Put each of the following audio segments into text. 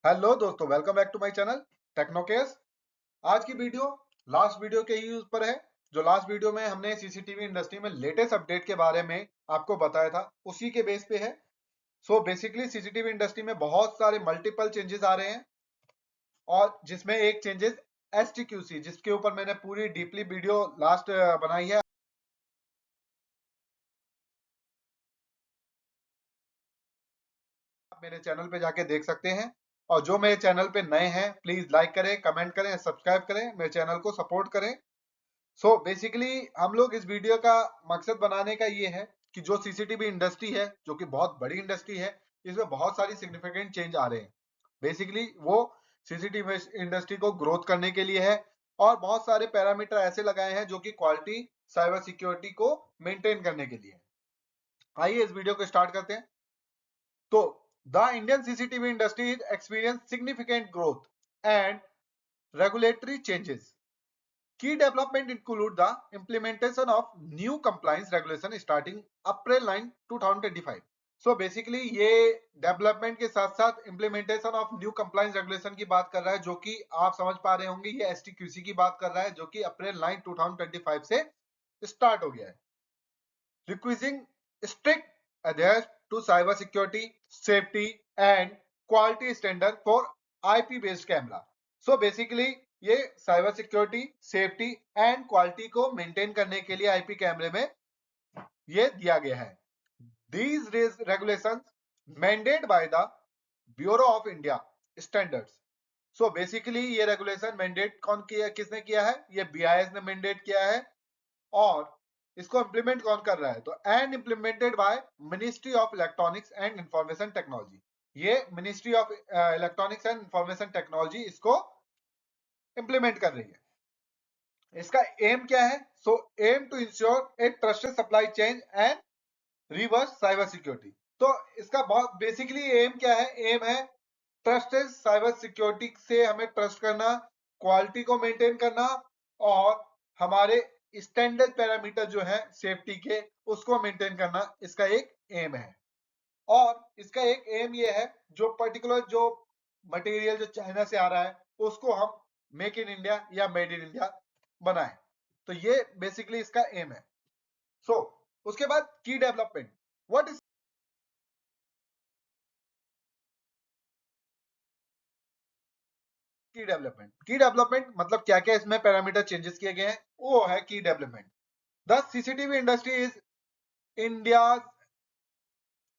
Hello दोस्तों, welcome back to my channel Technocase. आज की वीडियो लास्ट वीडियो के ही ऊपर है। जो लास्ट वीडियो में हमने सीसीटीवी इंडस्ट्री में लेटेस्ट अपडेट के बारे में आपको बताया था, उसी के बेस पे है। सो बेसिकली सीसीटीवी इंडस्ट्री में बहुत सारे मल्टीपल चेंजेस आ रहे हैं, और जिसमें एक चेंजेस एसटीक्यूसी, जिसके ऊपर मैंने पूरी डीपली वीडियो लास्ट बनाई है, आप मेरे चैनल पे जाके देख सकते हैं। और जो मेरे चैनल पे नए हैं, प्लीज लाइक करें, कमेंट करें, सब्सक्राइब करें, मेरे चैनल को सपोर्ट करें। सो बेसिकली हम लोग इस वीडियो का मकसद बनाने का ये है कि जो सीसीटीवी इंडस्ट्री है, जो कि बहुत बड़ी इंडस्ट्री है, इसमें बहुत सारी सिग्निफिकेंट चेंज आ रहे हैं। बेसिकली वो सीसीटीवी इंडस्ट्री को ग्रोथ करने के लिए है, और बहुत सारे पैरामीटर ऐसे लगाए हैं जो कि क्वालिटी, साइबर सिक्योरिटी को मेंटेन करने के लिए है। आइए इस वीडियो को स्टार्ट करते हैं। तो the Indian CCTV industry is experience significant growth and regulatory changes. Key development include the implementation of new compliance regulation starting April 9, 2025. So basically ये डेवलपमेंट के साथ साथ implementation of new compliance regulation की बात कर रहा है, जो कि आप समझ पा रहे होंगे ये एसटीक्यूसी की बात कर रहा है, जो कि अप्रैल 9, 2025 से स्टार्ट हो गया है। Requiring strict adherence to cyber security, safety and quality standard for IP based camera. So basically ये cyber security, safety and quality को मेंटेन करने के लिए आईपी कैमरे में ये दिया गया है। These regulations mandated by the Bureau of India Standards. So basically ये रेगुलेशन मैंडेट कौन किया, किसने किया है? ये बीआईएस ने मैंडेट किया है। और इसको इंप्लीमेंट कौन कर रहा है? तो and implemented by ministry of electronics and information technology. ये ministry of electronics and information technology इसको इंप्लीमेंट कर रही है। इसका एम क्या है? So aim to ensure a trusted supply chain and reverse cyber security. तो इसका बहुत बेसिकली एम क्या है? एम है ट्रस्टेड साइबर सिक्योरिटी से हमें ट्रस्ट करना, क्वालिटी को मेंटेन करना, और हमारे स्टैंडर्ड पैरामीटर जो है सेफ्टी के, उसको मेंटेन करना, इसका एक एम है। और इसका एक एम ये है, जो पर्टिकुलर जो मटेरियल जो चाइना से आ रहा है, उसको हम मेक इन इंडिया या मेड इन इंडिया बनाए। तो ये बेसिकली इसका एम है। सो उसके बाद की डेवलपमेंट, व्हाट इज की डेवलपमेंट? की डेवलपमेंट मतलब क्या क्या इसमें पैरामीटर चेंजेस किए गए हैं, वो है की development. The CCTV industry is India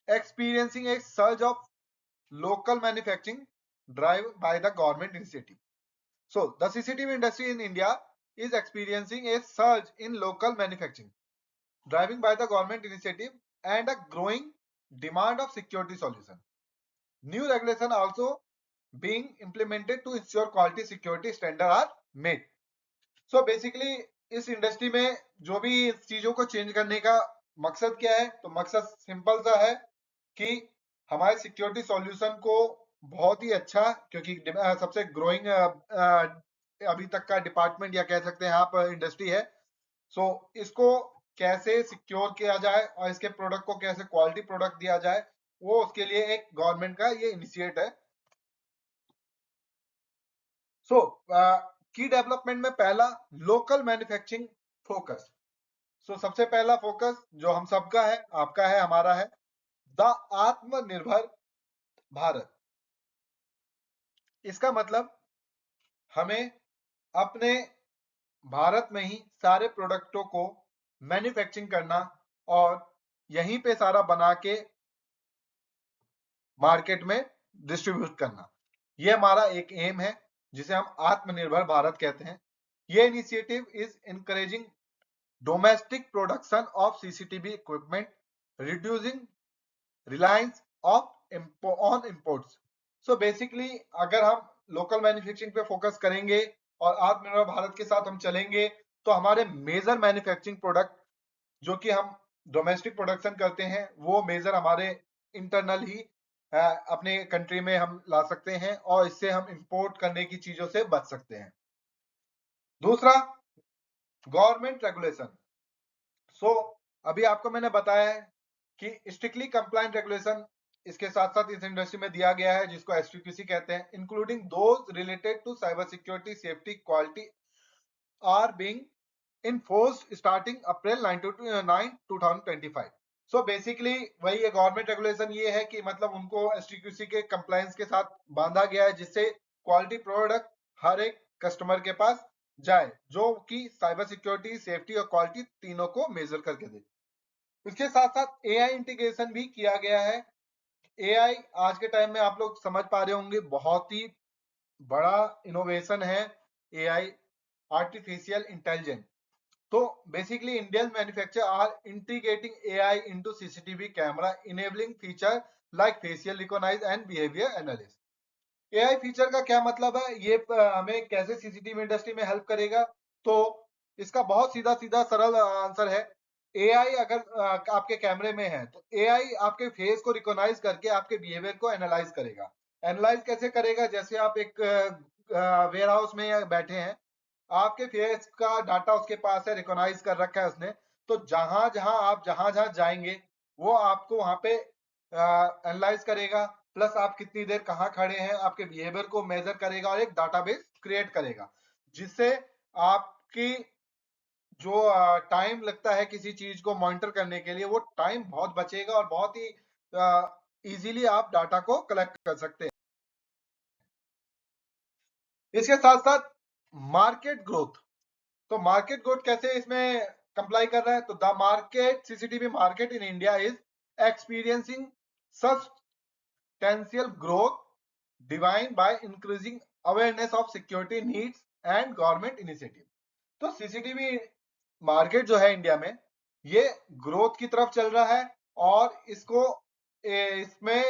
experiencing a surge of local manufacturing driven by the government initiative. So the CCTV industry in India is experiencing a surge in local manufacturing driven by the government initiative and a growing demand of security solution. New regulation also being implemented to ensure quality security standard are met. So basically इस industry में जो भी चीजों को change करने का मकसद क्या है? तो मकसद सिंपल सा है कि हमारे सिक्योरिटी सॉल्यूशन को बहुत ही अच्छा, क्योंकि सबसे ग्रोइंग अभी तक का डिपार्टमेंट या कह सकते हैं आप इंडस्ट्री है। सो इसको कैसे सिक्योर किया जाए और इसके प्रोडक्ट को कैसे क्वालिटी प्रोडक्ट दिया जाए, वो उसके लिए एक गवर्नमेंट का ये इनिशिएट है। सो की डेवलपमेंट में पहला लोकल मैन्युफैक्चरिंग फोकस। सो सबसे पहला फोकस जो हम सबका है, आपका है, हमारा है, द आत्मनिर्भर भारत। इसका मतलब हमें अपने भारत में ही सारे प्रोडक्टों को मैन्युफैक्चरिंग करना, और यहीं पे सारा बना के मार्केट में डिस्ट्रीब्यूट करना, ये हमारा एक एम है, जिसे हम आत्मनिर्भर भारत कहते हैं। ये initiative is encouraging domestic production of CCTV equipment, reducing reliance on imports. So basically अगर हम लोकल मैन्युफैक्चरिंग पे फोकस करेंगे और आत्मनिर्भर भारत के साथ हम चलेंगे, तो हमारे मेजर मैन्युफैक्चरिंग प्रोडक्ट जो कि हम डोमेस्टिक प्रोडक्शन करते हैं, वो मेजर हमारे इंटरनल ही अपने कंट्री में हम ला सकते हैं, और इससे हम इंपोर्ट करने की चीजों से बच सकते हैं। दूसरा, गवर्नमेंट रेगुलेशन। सो अभी आपको मैंने बताया है कि स्ट्रिक्टली कंप्लायंट रेगुलेशन इसके साथ साथ इस इंडस्ट्री में दिया गया है जिसको एसटीक्यूसी कहते हैं, including those related to cyber security, safety, quality are being enforced starting April 9 2025। So basically वही है, गवर्नमेंट रेगुलेशन ये है कि मतलब उनको एसटीक्यूसी के कंप्लायंस के साथ बांधा गया है जिससे क्वालिटी प्रोडक्ट हर एक कस्टमर के पास जाए जो कि साइबर सिक्योरिटी, सेफ्टी और क्वालिटी तीनों को मेजर करके दे। इसके साथ साथ एआई इंटीग्रेशन भी किया गया है। एआई आज के टाइम में आप लोग समझ पा रहे होंगे बहुत ही बड़ा इनोवेशन है एआई, आर्टिफिशियल इंटेलिजेंस। तो basically Indian manufacturer are integrating AI into CCTV camera, enabling feature like facial recognise and behaviour analysis. AI feature का क्या मतलब है, ये हमें कैसे सीसीटीवी इंडस्ट्री में हेल्प करेगा? तो इसका बहुत सीधा सीधा सरल आंसर है, एआई अगर आपके कैमरे में है तो एआई आपके फेस को रिकॉग्नाइज करके आपके बिहेवियर को एनालाइज करेगा। एनालाइज कैसे करेगा? जैसे आप एक वेयर हाउस में बैठे हैं, आपके फेस का डाटा उसके पास है, रिकॉग्नाइज कर रखा है उसने, तो जहां जहां आप जहां जहां जाएंगे वो आपको वहां पे एनालाइज करेगा, प्लस आप कितनी देर कहाँ खड़े हैं, आपके बिहेवियर को मेजर करेगा और एक डाटाबेस क्रिएट करेगा, जिससे आपकी जो टाइम लगता है किसी चीज को मॉनिटर करने के लिए वो टाइम बहुत बचेगा और बहुत ही इजीली आप डाटा को कलेक्ट कर सकते हैं। इसके साथ साथ मार्केट ग्रोथ, तो मार्केट ग्रोथ कैसे इसमें कंप्लाई कर रहा है? तो the market, CCTV market in India is experiencing substantial growth driven by increasing awareness of security needs and government initiative। तो सीसीटीवी मार्केट जो है इंडिया में ये ग्रोथ की तरफ चल रहा है और इसको इसमें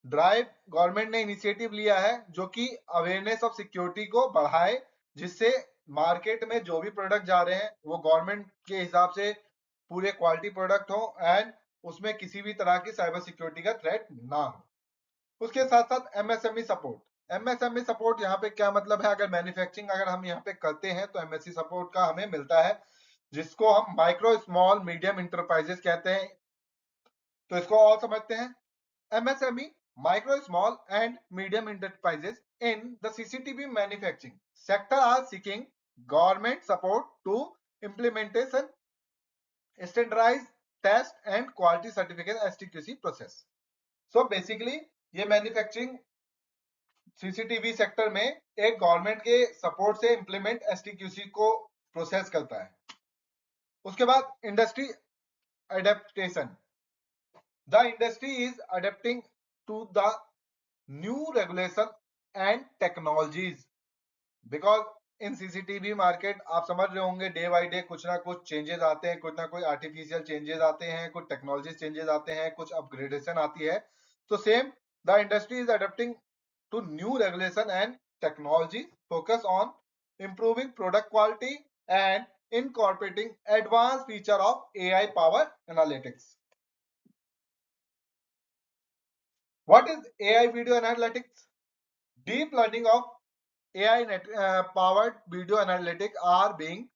ड्राइव गवर्नमेंट ने इनिशिएटिव लिया है जो कि अवेयरनेस ऑफ सिक्योरिटी को बढ़ाए, जिससे मार्केट में जो भी प्रोडक्ट जा रहे हैं वो गवर्नमेंट के हिसाब से पूरे क्वालिटी प्रोडक्ट हो एंड उसमें किसी भी तरह की साइबर सिक्योरिटी का थ्रेट ना हो। उसके साथ साथ एमएसएमई सपोर्ट, एमएसएमई सपोर्ट यहाँ पे क्या मतलब है? अगर मैन्युफैक्चरिंग अगर हम यहाँ पे करते हैं तो एमएससी सपोर्ट का हमें मिलता है, जिसको हम माइक्रो स्मॉल मीडियम इंटरप्राइजेस कहते हैं। तो इसको और समझते हैं, MSME micro small and medium enterprises in the CCTV manufacturing sector are seeking government support to implementation standardise test and quality certificate STQC process. So basically ये मैन्युफैक्चरिंग सीसीटीवी सेक्टर में एक गवर्नमेंट के सपोर्ट से implement STQC को process करता है। उसके बाद industry adaptation, the industry is adapting to the new regulation and technologies, because in CCTV market आप समझ रहे होंगे डे बाई डे कुछ ना कुछ चेंजेस आते हैं, कुछ ना कुछ आर्टिफिशियल चेंजेस आते हैं, कुछ टेक्नोलॉजी चेंजेस आते हैं, कुछ अपग्रेडेशन आती है। तो same the industry is adapting to new regulation and technology, focus on improving product quality and incorporating advanced feature of AI power analytics. What is AI video analytics? Deep learning of AI powered video analytics are being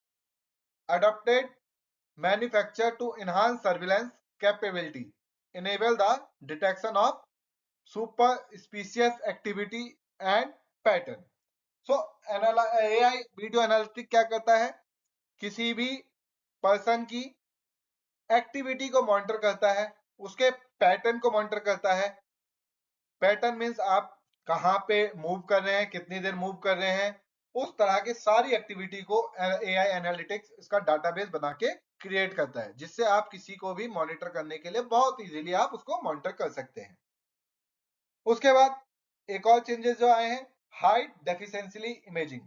adopted, manufactured to enhance surveillance capability, enable the detection of superstitious activity and pattern. So AI video analytic क्या करता है? किसी भी person की activity को monitor करता है, उसके पैटर्न को मॉनिटर करता है। पैटर्न मींस आप कहाँ पे मूव कर रहे हैं, कितनी देर मूव कर रहे हैं, उस तरह की सारी एक्टिविटी को एआई एनालिटिक्स इसका डाटाबेस बना के क्रिएट करता है, जिससे आप किसी को भी मॉनिटर करने के लिए बहुत इजीली आप उसको मॉनिटर कर सकते हैं। उसके बाद एक और चेंजेस जो आए हैं, high deficiency imaging,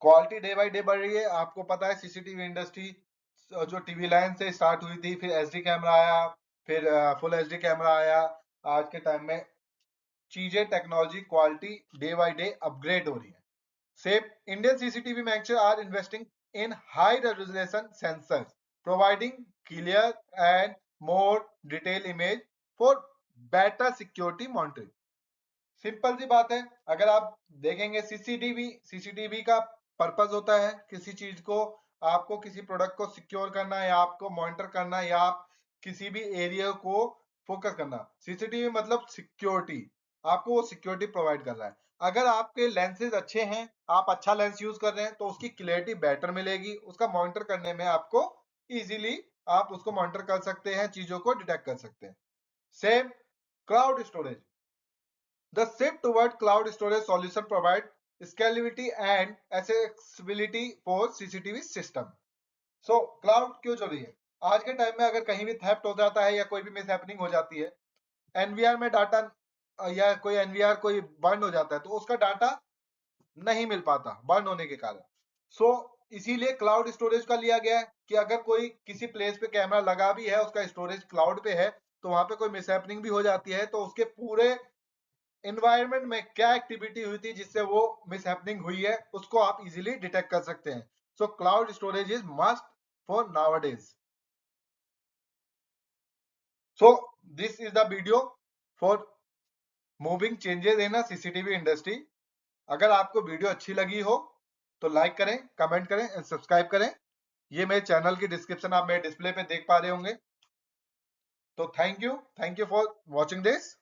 quality day by day बढ़ रही है। आपको पता है सीसीटीवी इंडस्ट्री जो टीवी लाइन से स्टार्ट हुई थी, फिर एचडी कैमरा आया, फिर फुल एचडी कैमरा आया। आज के टाइम में चीजें, technology, quality day by day upgrade हो रही है। Same Indian CCTV manufacturer are investing in high resolution sensors providing clear and more detail image for better security monitoring. Simple सी बात है, अगर आप देखेंगे सीसीटीवी का पर्पस होता है किसी चीज को, आपको किसी प्रोडक्ट को सिक्योर करना या आपको मॉनिटर करना या आप किसी भी एरिया को फोकस करना। सीसीटीवी मतलब सिक्योरिटी, आपको वो सिक्योरिटी प्रोवाइड कर रहा है। अगर आपके लेंसेज अच्छे हैं, आप अच्छा लेंस यूज कर रहे हैं, तो उसकी क्लियरिटी बेटर मिलेगी, उसका मॉनिटर करने में आपको इजीली आप उसको मॉनिटर कर सकते हैं, चीजों को डिटेक्ट कर सकते हैं। Same cloud storage, the shift toward cloud storage solution provide scalability and accessibility for CCTV system. So cloud क्यों जरूरी है? आज के टाइम में अगर कहीं भी थेफ्ट हो जाता है या कोई भी मिस हैपनिंग हो जाती है, एनवीआर में डाटा या कोई एनवीआर कोई बर्न हो जाता है, तो उसका डाटा नहीं मिल पाता बर्न होने के कारण। सो इसीलिए क्लाउड स्टोरेज का लिया गया है कि अगर कोई किसी प्लेस पे कैमरा लगा भी है, उसका स्टोरेज क्लाउड पे है, तो वहां पे कोई मिसहैपनिंग भी हो जाती है, तो उसके पूरे एनवायरनमेंट में क्या एक्टिविटी हुई थी जिससे वो मिसहैपनिंग हुई है, उसको आप इजीली डिटेक्ट कर सकते हैं। So cloud storage is must for nowadays. So this is the video for moving changes in CCTV industry. अगर आपको वीडियो अच्छी लगी हो तो लाइक करें, कमेंट करें एंड सब्सक्राइब करें। ये मेरे चैनल की डिस्क्रिप्शन आप मेरे डिस्प्ले पे देख पा रहे होंगे। तो thank you for watching this.